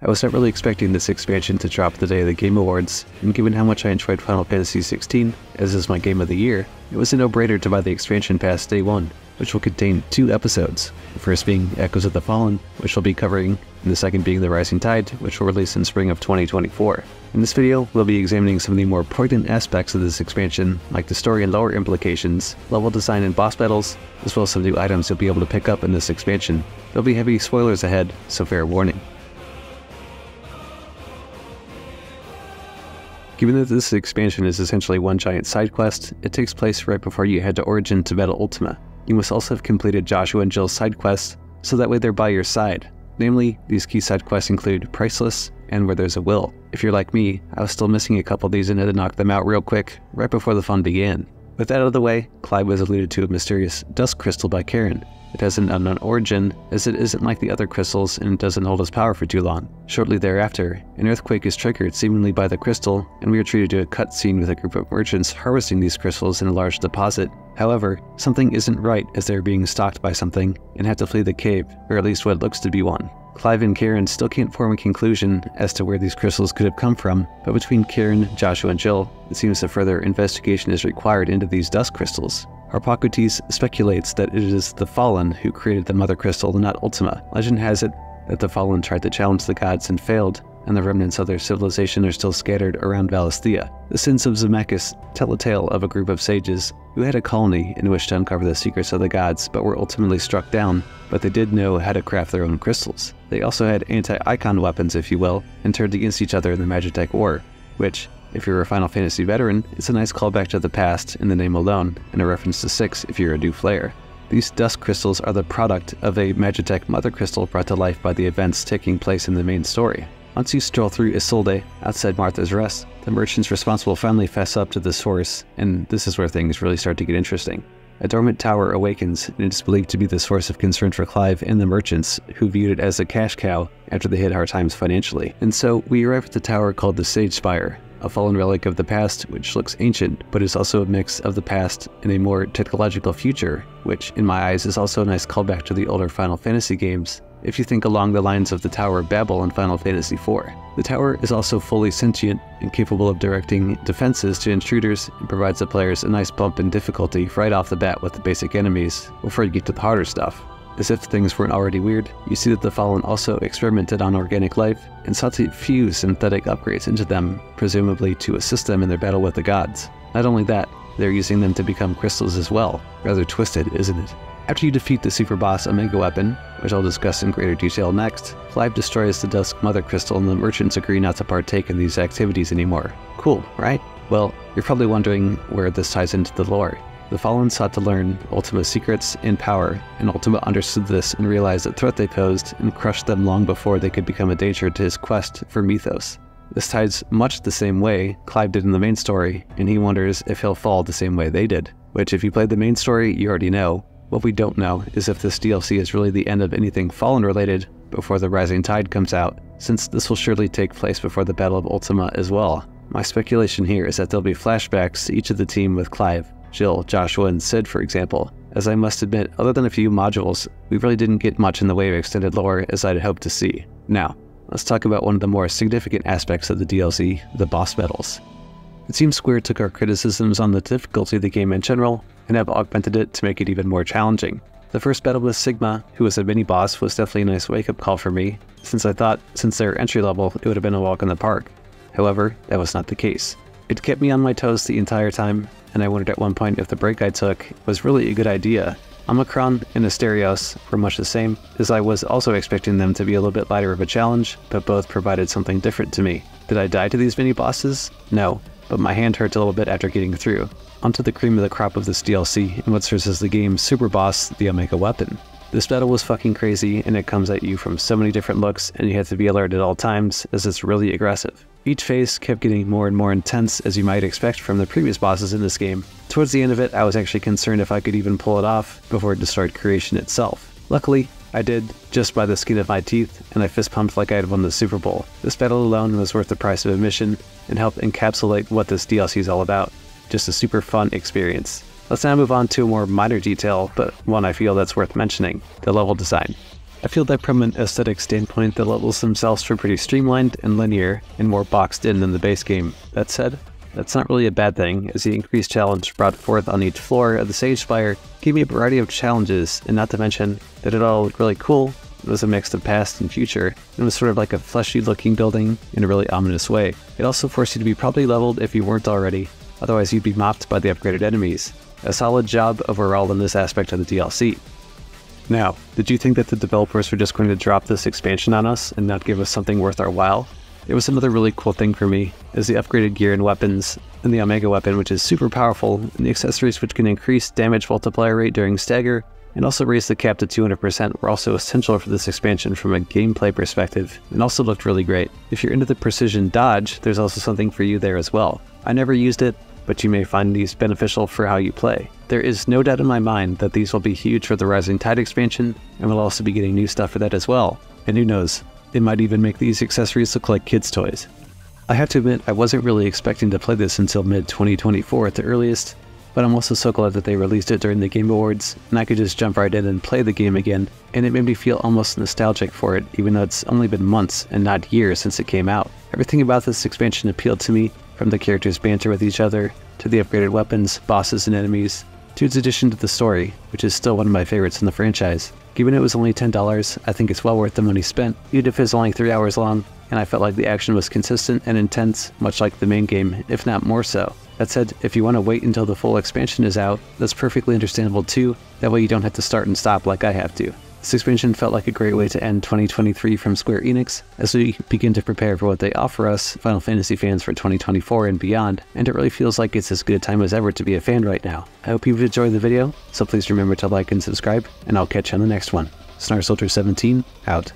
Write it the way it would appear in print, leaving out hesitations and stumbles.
I was not really expecting this expansion to drop the day of the Game Awards, and given how much I enjoyed Final Fantasy XVI, as is my game of the year, it was a no-brainer to buy the expansion pass day one, which will contain 2 episodes, the first being Echoes of the Fallen, which we'll be covering, and the second being The Rising Tide, which will release in spring of 2024. In this video, we'll be examining some of the more poignant aspects of this expansion, like the story and lore implications, level design and boss battles, as well as some new items you'll be able to pick up in this expansion. There'll be heavy spoilers ahead, so fair warning. Given that this expansion is essentially one giant side quest, it takes place right before you head to Origin to battle Ultima. You must also have completed Joshua and Jill's side quests, so that way they're by your side. Namely, these key side quests include Priceless and Where There's a Will. If you're like me, I was still missing a couple of these and had to knock them out real quick, right before the fun began. With that out of the way, Clive was alluded to a mysterious dust crystal by Karen. It has an unknown origin, as it isn't like the other crystals and it doesn't hold its power for too long. Shortly thereafter, an earthquake is triggered seemingly by the crystal, and we are treated to a cutscene with a group of merchants harvesting these crystals in a large deposit. However, something isn't right as they're being stalked by something and have to flee the cave, or at least what looks to be one. Clive and Karen still can't form a conclusion as to where these crystals could have come from, but between Karen, Joshua, and Jill, it seems that further investigation is required into these dust crystals. Harpocrates speculates that it is the Fallen who created the Mother Crystal and not Ultima. Legend has it that the Fallen tried to challenge the gods and failed, and the remnants of their civilization are still scattered around Valisthea. The sins of Zemeckis tell a tale of a group of sages who had a colony in which to uncover the secrets of the gods, but were ultimately struck down, but they did know how to craft their own crystals. They also had anti-icon weapons, if you will, and turned against each other in the Magitech War, which, if you're a Final Fantasy veteran, it's a nice callback to the past in the name alone, and a reference to 6 if you're a new player. These dust crystals are the product of a Magitech Mother Crystal brought to life by the events taking place in the main story. Once you stroll through Isolde, outside Martha's Rest, the merchants responsible finally fess up to the source, and this is where things really start to get interesting. A dormant tower awakens, and it is believed to be the source of concern for Clive and the merchants, who viewed it as a cash cow after they hit hard times financially. And so, we arrive at the tower called the Sage Spire, a fallen relic of the past which looks ancient, but is also a mix of the past and a more technological future, which, in my eyes, is also a nice callback to the older Final Fantasy games, if you think along the lines of the Tower of Babel in Final Fantasy IV. The tower is also fully sentient and capable of directing defenses to intruders and provides the players a nice bump in difficulty right off the bat with the basic enemies before you get to the harder stuff. As if things weren't already weird, you see that the Fallen also experimented on organic life and sought to fuse synthetic upgrades into them, presumably to assist them in their battle with the gods. Not only that, they're using them to become crystals as well. Rather twisted, isn't it? After you defeat the super boss Omega Weapon, which I'll discuss in greater detail next, Clive destroys the Dusk Mother Crystal and the merchants agree not to partake in these activities anymore. Cool, right? Well, you're probably wondering where this ties into the lore. The Fallen sought to learn Ultima's secrets and power, and Ultima understood this and realized the threat they posed and crushed them long before they could become a danger to his quest for Mythos. This ties much the same way Clive did in the main story, and he wonders if he'll fall the same way they did. Which, if you played the main story, you already know. What we don't know is if this DLC is really the end of anything Fallen related before the Rising Tide comes out, since this will surely take place before the Battle of Ultima as well. My speculation here is that there'll be flashbacks to each of the team with Clive, Jill, Joshua, and Sid, for example, as I must admit, other than a few modules, we really didn't get much in the way of extended lore as I'd hoped to see. Now, let's talk about one of the more significant aspects of the DLC, the boss battles. It seems Square took our criticisms on the difficulty of the game in general and have augmented it to make it even more challenging. The first battle with Sigma, who was a mini-boss, was definitely a nice wake-up call for me, since I thought, since they're entry level, it would have been a walk in the park. However, that was not the case. It kept me on my toes the entire time, and I wondered at one point if the break I took was really a good idea. Omicron and Asterios were much the same, as I was also expecting them to be a little bit lighter of a challenge, but both provided something different to me. Did I die to these mini-bosses? No, but my hand hurt a little bit after getting through. Onto the cream of the crop of this DLC, and what serves as the game's super boss, the Omega Weapon. This battle was fucking crazy, and it comes at you from so many different looks, and you have to be alert at all times, as it's really aggressive. Each phase kept getting more and more intense, as you might expect from the previous bosses in this game. Towards the end of it, I was actually concerned if I could even pull it off before it destroyed creation itself. Luckily, I did, just by the skin of my teeth, and I fist pumped like I had won the Super Bowl. This battle alone was worth the price of admission, and helped encapsulate what this DLC is all about. Just a super fun experience. Let's now move on to a more minor detail, but one I feel that's worth mentioning, the level design. I feel that from an aesthetic standpoint, the levels themselves were pretty streamlined and linear, and more boxed in than the base game. That said, that's not really a bad thing, as the increased challenge brought forth on each floor of the Sage Spire gave me a variety of challenges, and not to mention that it all looked really cool. It was a mix of past and future, and it was sort of like a fleshy looking building in a really ominous way. It also forced you to be properly leveled if you weren't already, otherwise you'd be mopped by the upgraded enemies. A solid job overall in this aspect of the DLC. Now, did you think that the developers were just going to drop this expansion on us and not give us something worth our while? It was another really cool thing for me, as the upgraded gear and weapons, and the Omega weapon which is super powerful, and the accessories which can increase damage multiplier rate during stagger, and also raise the cap to 200% were also essential for this expansion from a gameplay perspective, and also looked really great. If you're into the precision dodge, there's also something for you there as well. I never used it, but you may find these beneficial for how you play. There is no doubt in my mind that these will be huge for the Rising Tide expansion, and we'll also be getting new stuff for that as well. And who knows, it might even make these accessories look like kids' toys. I have to admit, I wasn't really expecting to play this until mid-2024 at the earliest, but I'm also so glad that they released it during the Game Awards, and I could just jump right in and play the game again, and it made me feel almost nostalgic for it, even though it's only been months and not years since it came out. Everything about this expansion appealed to me, from the characters' banter with each other, to the upgraded weapons, bosses, and enemies, to its addition to the story, which is still one of my favorites in the franchise. Given it was only $10, I think it's well worth the money spent, even if it's only 3 hours long, and I felt like the action was consistent and intense, much like the main game, if not more so. That said, if you want to wait until the full expansion is out, that's perfectly understandable too, that way you don't have to start and stop like I have to. This expansion felt like a great way to end 2023 from Square Enix, as we begin to prepare for what they offer us, Final Fantasy fans, for 2024 and beyond, and it really feels like it's as good a time as ever to be a fan right now. I hope you've enjoyed the video, so please remember to like and subscribe, and I'll catch you on the next one. SnarSoldier17, out.